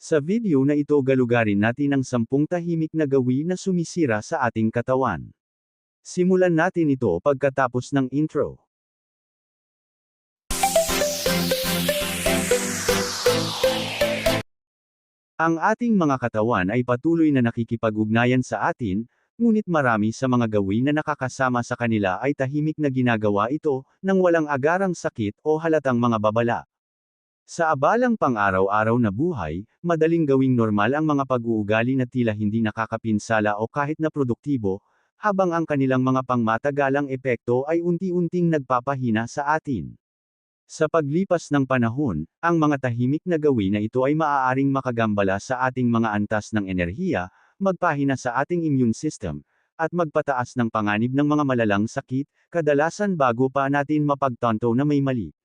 Sa video na ito galugarin natin ang 10 tahimik na gawi na sumisira sa ating katawan. Simulan natin ito pagkatapos ng intro. Ang ating mga katawan ay patuloy na nakikipag-ugnayan sa atin, ngunit marami sa mga gawin na nakakasama sa kanila ay tahimik na ginagawa ito, nang walang agarang sakit o halatang mga babala. Sa abalang pang-araw-araw na buhay, madaling gawing normal ang mga pag-uugali na tila hindi nakakapinsala o kahit na produktibo, habang ang kanilang mga pangmatagalang epekto ay unti-unting nagpapahina sa atin. Sa paglipas ng panahon, ang mga tahimik na gawin na ito ay maaaring makagambala sa ating mga antas ng enerhiya, magpahina sa ating immune system, at magpataas ng panganib ng mga malalang sakit, kadalasan bago pa natin mapagtanto na may mali.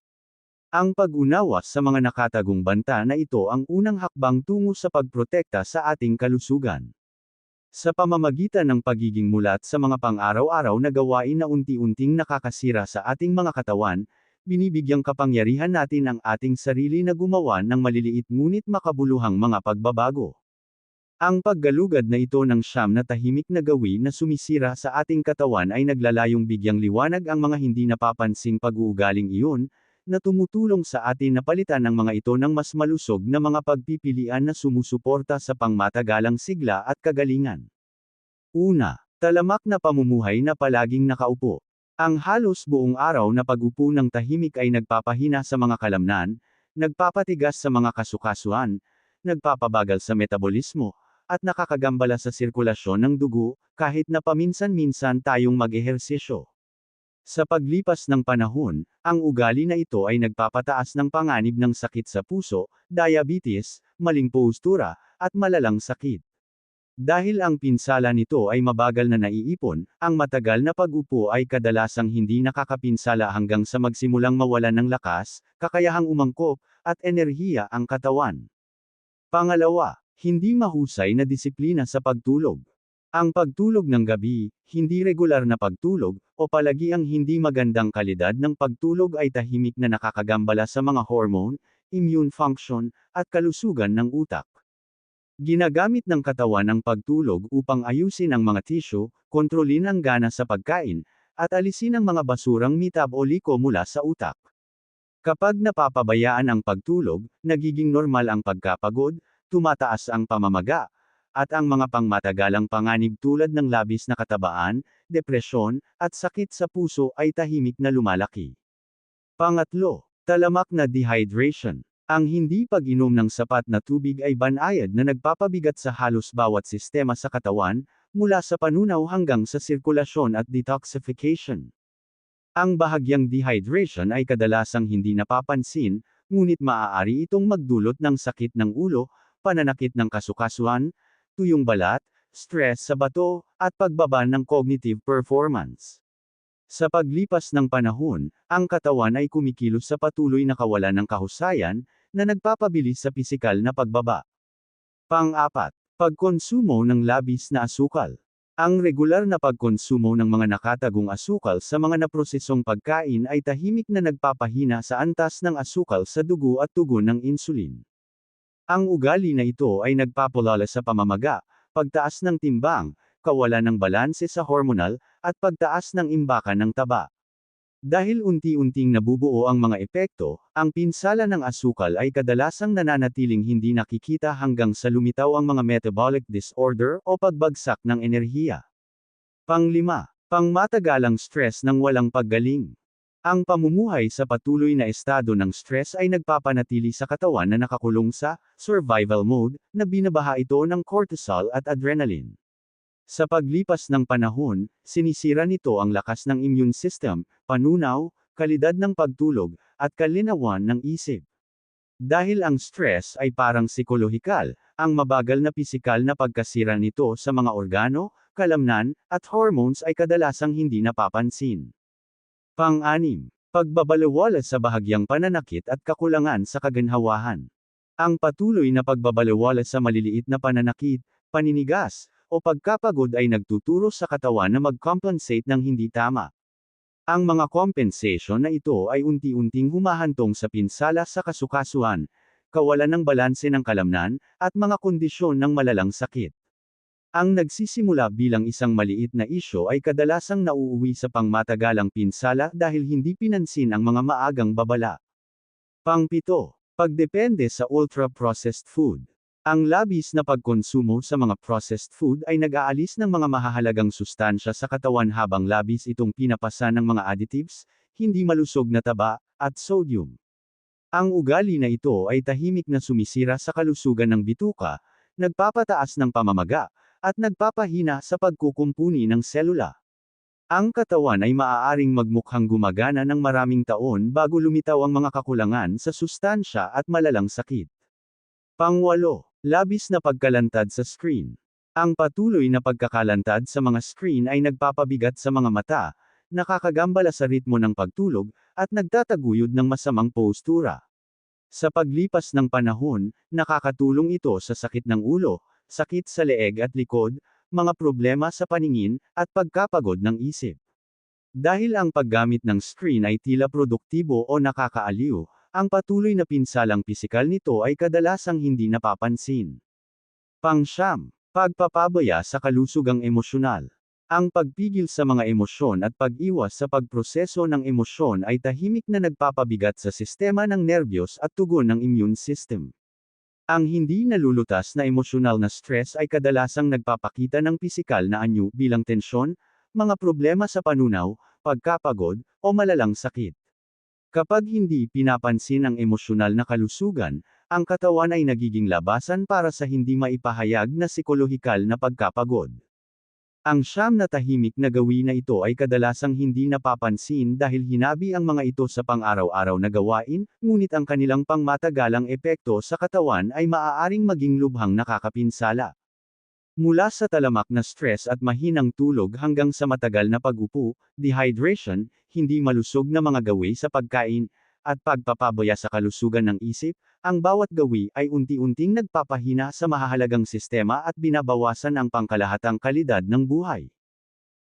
Ang pag-unawa sa mga nakatagong banta na ito ang unang hakbang tungo sa pagprotekta sa ating kalusugan. Sa pamamagitan ng pagiging mulat sa mga pang-araw-araw na gawain na unti-unting nakakasira sa ating mga katawan, binibigyang kapangyarihan natin ang ating sarili na gumawa ng maliliit ngunit makabuluhang mga pagbabago. Ang paggalugad na ito ng siyam na tahimik na gawi na sumisira sa ating katawan ay naglalayong bigyang liwanag ang mga hindi napapansing pag-uugaling iyon, na tumutulong sa atin na palitan ang mga ito ng mas malusog na mga pagpipilian na sumusuporta sa pangmatagalang sigla at kagalingan. Una, talamak na pamumuhay na palaging nakaupo. Ang halos buong araw na pag-upo ng tahimik ay nagpapahina sa mga kalamnan, nagpapatigas sa mga kasukasuan, nagpapabagal sa metabolismo, at nakakagambala sa sirkulasyon ng dugo, kahit na paminsan-minsan tayong mag-ehersisyo. Sa paglipas ng panahon, ang ugali na ito ay nagpapataas ng panganib ng sakit sa puso, diabetes, maling postura, at malalang sakit. Dahil ang pinsala nito ay mabagal na naiipon, ang matagal na pag-upo ay kadalasang hindi nakakapinsala hanggang sa magsimulang mawalan ng lakas, kakayahang umangkop, at enerhiya ang katawan. Pangalawa, hindi mahusay na disiplina sa pagtulog. Ang pagtulog ng gabi, hindi regular na pagtulog, o palagi ang hindi magandang kalidad ng pagtulog ay tahimik na nakakagambala sa mga hormone, immune function, at kalusugan ng utak. Ginagamit ng katawan ang pagtulog upang ayusin ang mga tissue, kontrolin ang gana sa pagkain, at alisin ang mga basurang metaboliko mula sa utak. Kapag napapabayaan ang pagtulog, nagiging normal ang pagkapagod, tumataas ang pamamaga, at ang mga pangmatagalang panganib tulad ng labis na katabaan, depresyon, at sakit sa puso ay tahimik na lumalaki. Pangatlo, talamak na dehydration. Ang hindi pag-inom ng sapat na tubig ay banayad na nagpapabigat sa halos bawat sistema sa katawan, mula sa panunaw hanggang sa sirkulasyon at detoxification. Ang bahagyang dehydration ay kadalasang hindi napapansin, ngunit maaari itong magdulot ng sakit ng ulo, pananakit ng kasukasuan, tuyong balat, stress sa bato, at pagbaba ng cognitive performance. Sa paglipas ng panahon, ang katawan ay kumikilos sa patuloy na kawalan ng kahusayan, na nagpapabilis sa pisikal na pagbaba. Pang-apat, pagkonsumo ng labis na asukal. Ang regular na pagkonsumo ng mga nakatagong asukal sa mga naprosesong pagkain ay tahimik na nagpapahina sa antas ng asukal sa dugo at tugon ng insulin. Ang ugali na ito ay nagpapalala sa pamamaga, pagtaas ng timbang, kawalan ng balanse sa hormonal, at pagtaas ng imbakan ng taba. Dahil unti-unting nabubuo ang mga epekto, ang pinsala ng asukal ay kadalasang nananatiling hindi nakikita hanggang sa lumitaw ang mga metabolic disorder o pagbagsak ng enerhiya. Panglima, pangmatagalang stress ng walang paggaling. Ang pamumuhay sa patuloy na estado ng stress ay nagpapanatili sa katawan na nakakulong sa survival mode, na binabaha ito ng cortisol at adrenaline. Sa paglipas ng panahon, sinisira nito ang lakas ng immune system, panunaw, kalidad ng pagtulog, at kalinawan ng isip. Dahil ang stress ay parang psikolohikal, ang mabagal na pisikal na pagkasira nito sa mga organo, kalamnan, at hormones ay kadalasang hindi napapansin. Pang-anim, pagbabalewala sa bahagyang pananakit at kakulangan sa kaginhawahan. Ang patuloy na pagbabalewala sa maliliit na pananakit, paninigas, o pagkapagod ay nagtuturo sa katawan na mag-compensate ng hindi tama. Ang mga compensation na ito ay unti-unting humahantong sa pinsala sa kasukasuan, kawalan ng balanse ng kalamnan, at mga kondisyon ng malalang sakit. Ang nagsisimula bilang isang maliit na isyo ay kadalasang nauuwi sa pangmatagalang pinsala dahil hindi pinansin ang mga maagang babala. Pang-7. Pagdepende sa ultra-processed food. Ang labis na pagkonsumo sa mga processed food ay nag-aalis ng mga mahahalagang sustansya sa katawan habang labis itong pinapasa ng mga additives, hindi malusog na taba, at sodium. Ang ugali na ito ay tahimik na sumisira sa kalusugan ng bituka, nagpapataas ng pamamaga, at nagpapahina sa pagkukumpuni ng selula. Ang katawan ay maaaring magmukhang gumagana ng maraming taon bago lumitaw ang mga kakulangan sa sustansya at malalang sakit. Pang-8. Labis na pagkalantad sa screen. Ang patuloy na pagkakalantad sa mga screen ay nagpapabigat sa mga mata, nakakagambala sa ritmo ng pagtulog, at nagtataguyod ng masamang postura. Sa paglipas ng panahon, nakakatulong ito sa sakit ng ulo, sakit sa leeg at likod, mga problema sa paningin, at pagkapagod ng isip. Dahil ang paggamit ng screen ay tila produktibo o nakakaaliw, ang patuloy na pinsalang pisikal nito ay kadalasang hindi napapansin. Pang-9. Pagpapabaya sa kalusugang emosyonal. Ang pagpigil sa mga emosyon at pag-iwas sa pagproseso ng emosyon ay tahimik na nagpapabigat sa sistema ng nerbiyos at tugon ng immune system. Ang hindi nalulutas na emosyonal na stress ay kadalasang nagpapakita ng pisikal na anyo bilang tensyon, mga problema sa panunaw, pagkapagod, o malalang sakit. Kapag hindi pinapansin ang emosyonal na kalusugan, ang katawan ay nagiging labasan para sa hindi maipahayag na psikolohikal na pagkapagod. Ang 9 na tahimik na gawin na ito ay kadalasang hindi napapansin dahil hinabi ang mga ito sa pang-araw-araw na gawain, ngunit ang kanilang pangmatagalang epekto sa katawan ay maaaring maging lubhang nakakapinsala. Mula sa talamak na stress at mahinang tulog hanggang sa matagal na pag-upo, dehydration, hindi malusog na mga gawi sa pagkain, at pagpapabaya sa kalusugan ng isip, ang bawat gawi ay unti-unting nagpapahina sa mahahalagang sistema at binabawasan ang pangkalahatang kalidad ng buhay.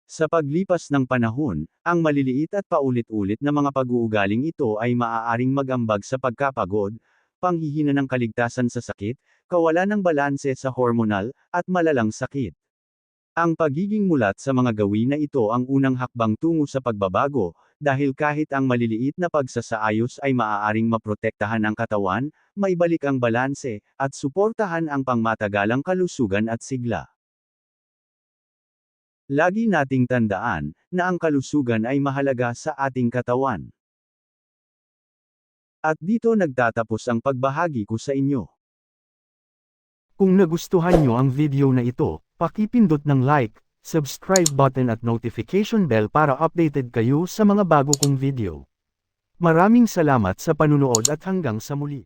Sa paglipas ng panahon, ang maliliit at paulit-ulit na mga pag-uugaling ito ay maaaring mag-ambag sa pagkapagod, panghihina ng kaligtasan sa sakit, kawalan ng balanse sa hormonal, at malalang sakit. Ang pagiging mulat sa mga gawin na ito ang unang hakbang tungo sa pagbabago, dahil kahit ang maliliit na pagsasaayos ay maaaring maprotektahan ang katawan, maibalik ang balanse, at suportahan ang pangmatagalang kalusugan at sigla. Lagi nating tandaan, na ang kalusugan ay mahalaga sa ating katawan. At dito nagtatapos ang pagbahagi ko sa inyo. Kung nagustuhan nyo ang video na ito, pakipindot ng like, subscribe button at notification bell para updated kayo sa mga bago kong video. Maraming salamat sa panunood at hanggang sa muli.